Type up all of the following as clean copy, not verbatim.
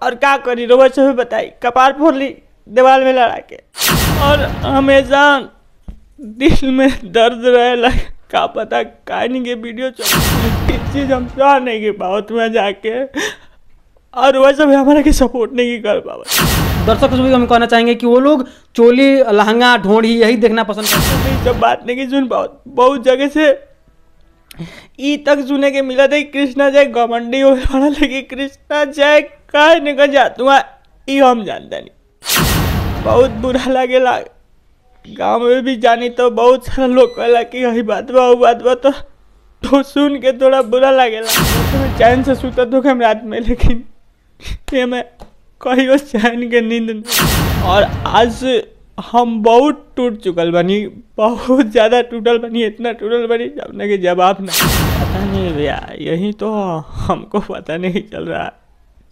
और क्या करी रोबा सब बताई, कपार फोड़ ली दीवार में लड़ा के। और हमेशा दिल में दर्द रहेला, का पता कहानी के वीडियो चीज हम सह नहीं के पावत में जाके, और वह सब हमारा के सपोर्ट नहीं कर पावत। दर्शक भी हम कहना चाहेंगे कि वो लोग चोली लहंगा ढोंढी यही देखना पसंद करते हैं। सब बात नहीं सुन पावत, बहुत जगह से ई तक सुने के मिला था कृष्णा जय घमंडी हो वाला, लेकिन कृष्णा जय कह निकल जातुआ ई हम जानता नहीं। बहुत बुरा लगेला, गाँव में भी जानी तो बहुत सारा लोग कहला कि यही बात बा तो सुन के थोड़ा बुरा लगेला। तो चैन से सुता तो हम रात में, लेकिन ये मैं कहीं चैन के नींद नहीं। और आज हम बहुत टूट चुकल बनी, बहुत ज़्यादा टूटल बनी, इतना टूटल बनी अपने के जवाब नहीं। पता नहीं भैया, यही तो हमको पता नहीं चल रहा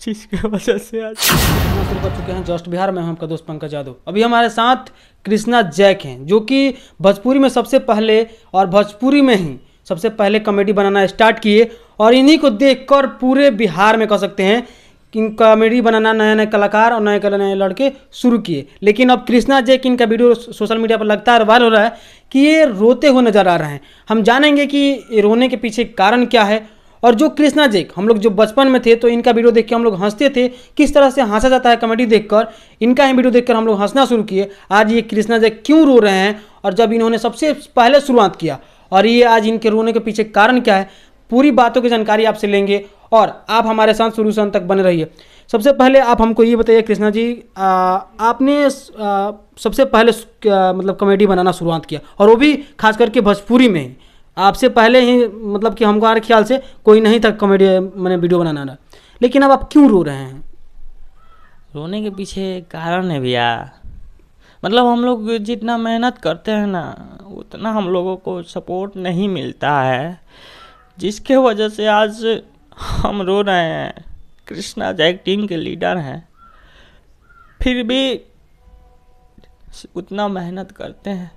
जिसकी वजह से आज शुरू कर चुके हैं जस्ट बिहार में। हम आपका दोस्त पंकज यादव। अभी हमारे साथ कृष्णा जैक हैं, जो कि भोजपुरी में सबसे पहले और भोजपुरी में ही सबसे पहले कॉमेडी बनाना स्टार्ट किए, और इन्हीं को देखकर पूरे बिहार में कह सकते हैं कि कॉमेडी बनाना नए नए कलाकार और नए लड़के शुरू किए। लेकिन अब कृष्णा जैक इनका वीडियो सोशल मीडिया पर लगातार वायरल हो रहा है कि ये रोते हुए नजर आ रहे हैं। हम जानेंगे कि रोने के पीछे कारण क्या है, और जो कृष्णा जैक हम लोग जो बचपन में थे तो इनका वीडियो देख के हम लोग हंसते थे, किस तरह से हंसा जाता है कॉमेडी देखकर, इनका ही वीडियो देखकर हम लोग हंसना शुरू किए। आज ये कृष्णा जैक क्यों रो रहे हैं, और जब इन्होंने सबसे पहले शुरुआत किया, और ये आज इनके रोने के पीछे कारण क्या है, पूरी बातों की जानकारी आपसे लेंगे, और आप हमारे साथ शुरू से अंत तक बने रहिए। सबसे पहले आप हमको ये बताइए कृष्णा जी, आपने सबसे पहले मतलब कॉमेडी बनाना शुरुआत किया, और वो भी खास करके भोजपुरी में ही। आपसे पहले ही मतलब कि हमारे ख्याल से कोई नहीं था कॉमेडी मैंने वीडियो बनाना रहा, लेकिन अब आप क्यों रो रहे हैं? रोने के पीछे कारण है भैया, मतलब हम लोग जितना मेहनत करते हैं ना, उतना हम लोगों को सपोर्ट नहीं मिलता है, जिसके वजह से आज हम रो रहे हैं। कृष्णा जैक टीम के लीडर हैं, फिर भी उतना मेहनत करते हैं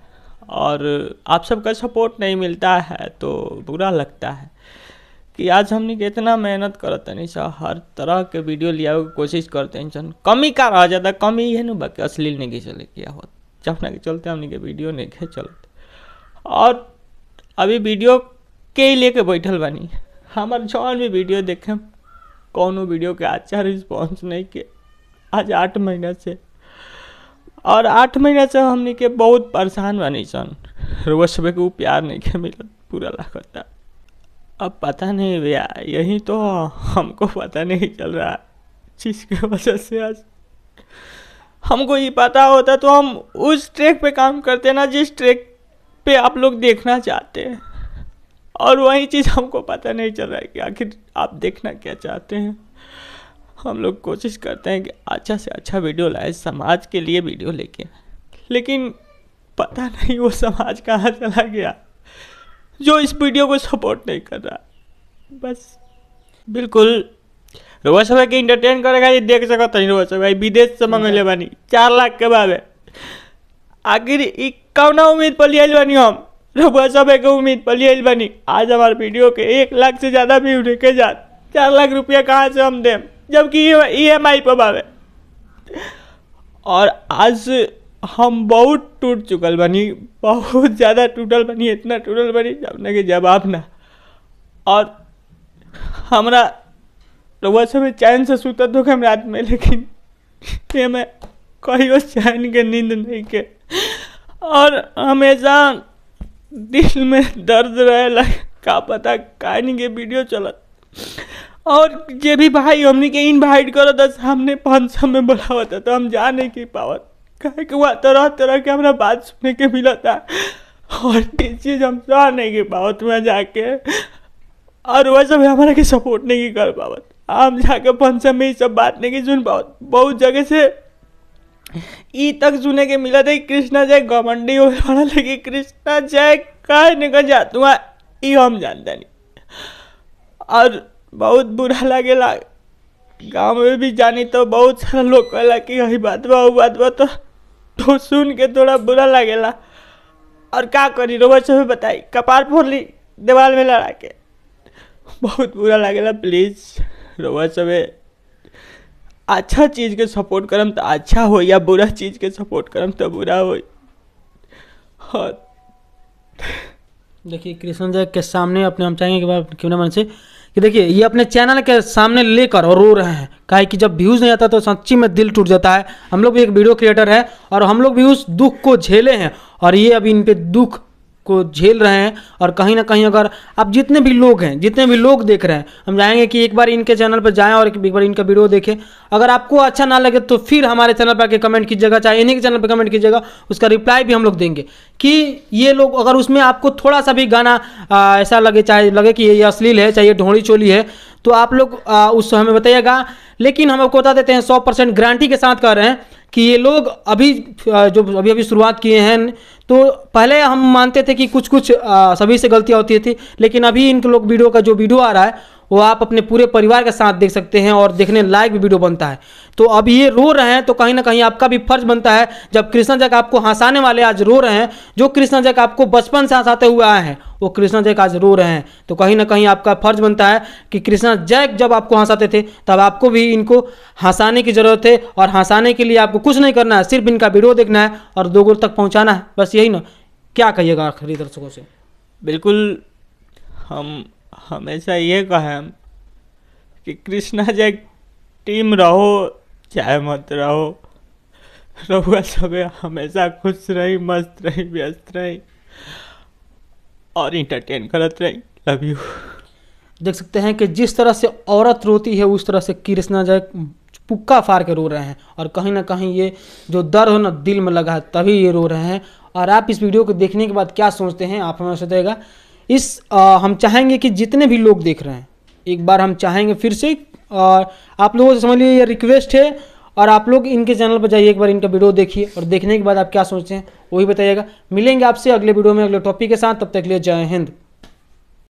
और आप सबका सपोर्ट नहीं मिलता है, तो बुरा लगता है कि आज हमने कितना मेहनत करते नहीं सा, हर तरह के वीडियो लिया कोशिश करते हैं। कमी का रह जाता, कमी ये ना बाकी अश्लील नहीं चले किया हो, जब के चलते हमने के वीडियो नहीं खे चलते, और अभी वीडियो के ही लेके बैठल बनी। हमारे जौन भी वीडियो देखे, कौनो वीडियो के अच्छा रिस्पॉन्स नहीं के आज 8 महीना से, और 8 महीना से हमने के बहुत परेशान बनी सन। रोज सुबह को प्यार नहीं के मिला, पूरा लगता। अब पता नहीं भैया, यही तो हमको पता नहीं चल रहा जिसकी वजह से आज हमको ये पता होता तो हम उस ट्रैक पे काम करते ना जिस ट्रैक पे आप लोग देखना चाहते हैं, और वही चीज़ हमको पता नहीं चल रहा है कि आखिर आप देखना क्या चाहते हैं। हम लोग कोशिश करते हैं कि अच्छा से अच्छा वीडियो लाए, समाज के लिए वीडियो लेके, लेकिन पता नहीं वो समाज कहाँ चला गया जो इस वीडियो को सपोर्ट नहीं कर रहा। बस बिल्कुल रोबा सब के इंटरटेन करेगा, ये देख सकता नहीं। रोबा सब विदेश से मंगले बानी 4 लाख के बाद, आखिर कौना उम्मीद पर लिया बनी हम रोबा सब के उम्मीद पर लिया बनी। आज हमारे वीडियो के 1 लाख से ज़्यादा व्यू देखे जा, 4 लाख रुपया कहाँ से हम दें, जबकि EMI पर बावे। और आज हम बहुत टूट चुकल बनी, बहुत ज़्यादा टूटल बनी, इतना टूटल बनी अपने के जवाब ना। और हमारा रोबा सब चैन से सुता तो हम रात में, लेकिन ये मैं कहीं चैन के नींद नहीं के, और हमेशा दिल में दर्द रहेला, का पता कहानी के वीडियो चलत, और जे भी भाई हमने के इनवाइट करो था सामने 500 में बुलावा था, तो हम जा नहीं की पावत, कहे कि वह तरह तरह के हमारा बात सुनने के मिला था, और ये चीज़ हम सह नहीं की पावत में जाके, और वह सब हमारा के सपोर्ट नहीं कर पावत। हम जाके 500 में ये सब बात नहीं की सुन पावत। बहुत जगह से ई तक सुने के मिला था कृष्णा जय घमंडी हो वाला, लेकिन कृष्णा जय कह निकल जातुआ ई हम जानता नहीं। और बहुत बुरा लगेला, गाँव में भी जानी तो बहुत सारा लोग कहला कि यही बात बा तो सुन के थोड़ा बुरा लगेला, और क्या करी रोबा सब बताई, कपार फोड़ ली दीवार में लड़ा के। बहुत बुरा लगेला। प्लीज़ रोबा सब अच्छा चीज़ के सपोर्ट करम तो अच्छा हो, या बुरा चीज़ के सपोर्ट करम तो बुरा हो। और देखिए कृष्ण जय के सामने अपने हम चाहेंगे कि बात क्यों ना मन से कि देखिए ये अपने चैनल के सामने लेकर और रो रहे हैं, काहे कि जब व्यूज़ नहीं आता तो सच्ची में दिल टूट जाता है। हम लोग भी एक वीडियो क्रिएटर है और हम लोग भी उस दुख को झेले हैं, और ये अभी इन पे दुख को झेल रहे हैं। और कहीं ना कहीं अगर आप जितने भी लोग हैं, जितने भी लोग देख रहे हैं, हम चाहेंगे कि एक बार इनके चैनल पर जाएं और एक बार इनका वीडियो देखें। अगर आपको अच्छा ना लगे तो फिर हमारे चैनल पर आके कमेंट कीजिएगा, चाहे इन्हीं के चैनल पर कमेंट कीजिएगा, उसका रिप्लाई भी हम लोग देंगे। कि ये लोग अगर उसमें आपको थोड़ा सा भी गाना ऐसा लगे, चाहे लगे कि ये अश्लील है, चाहे ये ढोंड़ी चोली है, तो आप लोग उस हमें बताइएगा। लेकिन हम आपको बता देते हैं 100% गारंटी के साथ कह रहे हैं कि ये लोग अभी जो अभी अभी शुरुआत किए हैं, तो पहले हम मानते थे कि कुछ कुछ सभी से गलतियां होती थी, लेकिन अभी इनके लोग वीडियो का जो वीडियो आ रहा है वो आप अपने पूरे परिवार के साथ देख सकते हैं और देखने लायक भी वीडियो बनता है। तो अब ये रो रहे हैं तो कहीं ना कहीं आपका भी फर्ज बनता है, जब कृष्णा जैक आपको हंसाने वाले आज रो रहे हैं, जो कृष्णा जैक आपको बचपन से हंसाते हुए आए हैं वो कृष्णा जैक आज रो रहे हैं, तो कहीं ना कहीं आपका फर्ज बनता है कि कृष्णा जैक जब आपको हंसाते थे तब आपको भी इनको हंसाने की ज़रूरत है। और हंसाने के लिए आपको कुछ नहीं करना है, सिर्फ इनका वीडियो देखना है और 2 गोल तक पहुँचाना है, बस यही ना। क्या कहिएगा आखिरी दर्शकों से? बिल्कुल, हम हमेशा ये कहें कि कृष्णा जैक टीम रहो चाहे मत रहो, रहुआ सबे हमेशा खुश रही, मस्त रही, व्यस्त रही और इंटरटेन करत रही। Love you. देख सकते हैं कि जिस तरह से औरत रोती है उस तरह से कृष्णा जैक पुक्का फाड़ के रो रहे हैं, और कहीं ना कहीं ये जो दर्द हो ना दिल में लगा है तभी ये रो रहे हैं। और आप इस वीडियो को देखने के बाद क्या सोचते हैं आप हमें बताइएगा। हम चाहेंगे कि जितने भी लोग देख रहे हैं, एक बार हम चाहेंगे फिर से, और आप लोगों से समझ लीजिए ये रिक्वेस्ट है, और आप लोग इनके चैनल पर जाइए, एक बार इनका वीडियो देखिए और देखने के बाद आप क्या सोचते हैं वही बताइएगा। मिलेंगे आपसे अगले वीडियो में अगले टॉपिक के साथ, तब तक के लिए जय हिंद।